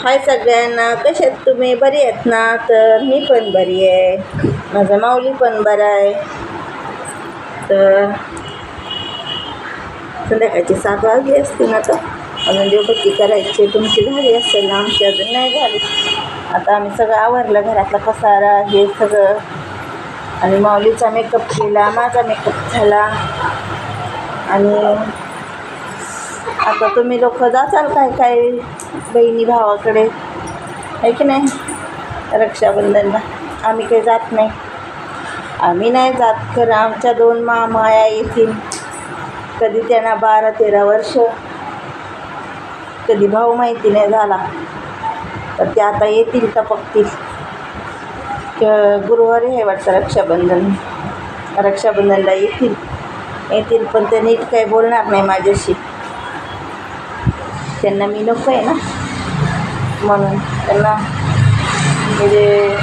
हाय सगळ्यांना, कसे आहेत तुम्ही? बरी आहेत ना? तर मी पण बरी आहे, माझा माऊली पण बरा आहे. तर संध्याकाळची 7 वाजली असतील आता. अजून देवभक्ती करायची तुमची झाली असेल ना? आमची अजून नाही झाली. आता आम्ही सगळं आवरलं, घरातला पसारा हे सगळं, आणि माऊलीचा मेकअप केला, माझा मेकअप झाला. आणि आता तुम्ही लोक जाचाल काय काय बहिणी भावाकडे, आहे की नाही, रक्षाबंधनला? आम्ही काही जात नाही, आम्ही नाही जात. खरं आमच्या 2 माया येतील, कधी त्यांना 12-13 वर्ष, कधी भाऊ माहिती नाही झाला, तर ते आता येतील टपकतील. गुरुवारी आहे वाटतं रक्षाबंधन, रक्षाबंधनला येतील पण ते नीट काही बोलणार नाही माझ्याशी. त्यांना मी नको आहे ना, म्हणून त्यांना म्हणजे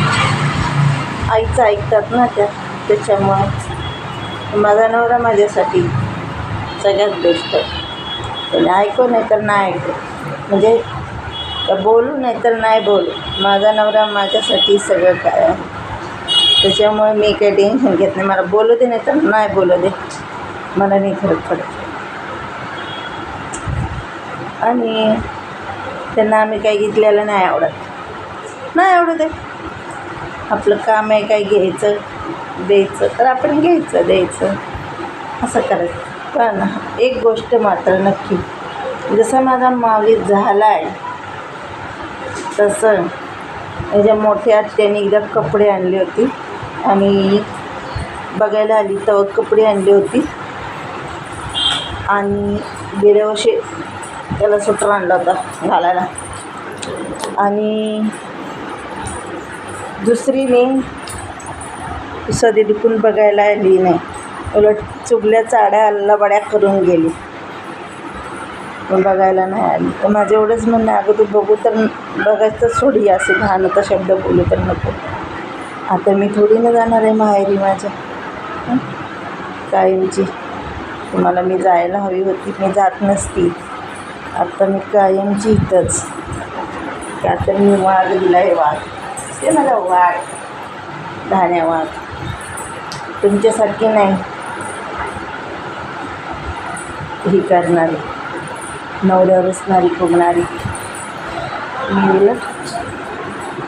आईचं ऐकतात ना त्याच्यामुळे. माझा नवरा माझ्यासाठी सगळ्यात बेस्ट आहे. त्याने ऐकू नाही तर नाही ऐकू, म्हणजे बोलू नाही तर नाही बोलू, माझा नवरा माझ्यासाठी सगळं काय आहे. त्याच्यामुळे मी काही टेन्शन घेत नाही, मला बोलू दे नाही तर नाही बोलू दे, मला नाही फरक पडत. आणि त्यांना आम्ही काही घेतलेलं नाही आवडत आहे. आपलं काम आहे काय घ्यायचं द्यायचं, तर आपण घ्यायचं द्यायचं असं करायचं. पण एक गोष्ट मात्र नक्की, जसं माझा माऊली झाला आहे तसं माझ्या मोठ्या आत्याने एकदा कपडे आणले होते, आम्ही बघायला आली तेव्हा कपडे आणले होती, आणि गेल्या वर्षी त्याला स्वेटर आणला होता घालायला. आणि दुसरीने सदीडकून बघायला आली नाही, उलट चुगल्या चाड्या लबाड्या करून गेली, पण बघायला नाही आली. तर माझं एवढंच म्हणणं आहे, अगं तू बघू तर बघायचं सोडी, असे घाणता शब्द बोलू तर नको. आता मी थोडी न जाणार आहे माहेरी माझ्या कायमची. तुम्हाला मी जायला हवी होती, मी जात नसती. आता मी कायमची इथंच, का तर मी वाघ दिला आहे. वाघ ते मला वाघ, धाण्या वाघ, तुमच्यासारखी नाही ही करणारी, नवऱ्यावर असणारी फुगणारी. मी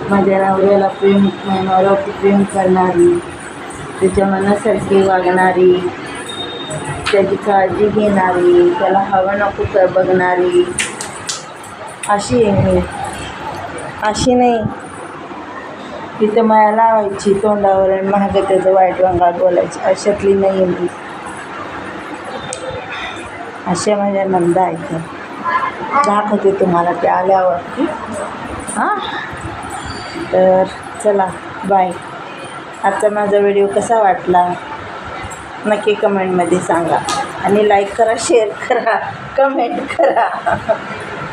माझ्या नवऱ्याला नवऱ्यावरती प्रेम करणारी, त्याच्या मनासारखी वागणारी, त्याची काळजी घेणारी, त्याला हवं नको तर बघणारी, अशी आहे मी. अशी नाही तिथं माया लावायची तोंडावर आणि महाग त्याचं वाईट वांगात बोलायची, अशातली नाही मी. अशा माझ्या नंदा आहेत, दाखवते तुम्हाला ते आल्यावर. हां, तर चला बाय. आजचा माझा व्हिडिओ कसा वाटला नक्की कमेंटमध्ये सांगा, आणि लाईक करा, शेअर करा, कमेंट करा.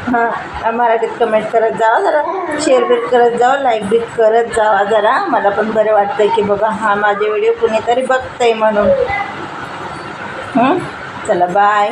हां, मराठीत कमेंट करत जावा जरा, शेअर बीट करत जावा, लाईक बीट करत जावा जरा. मला पण बरं वाटतं की बघा हा माझे व्हिडिओ कुणीतरी बघतं आहे म्हणून. चला बाय.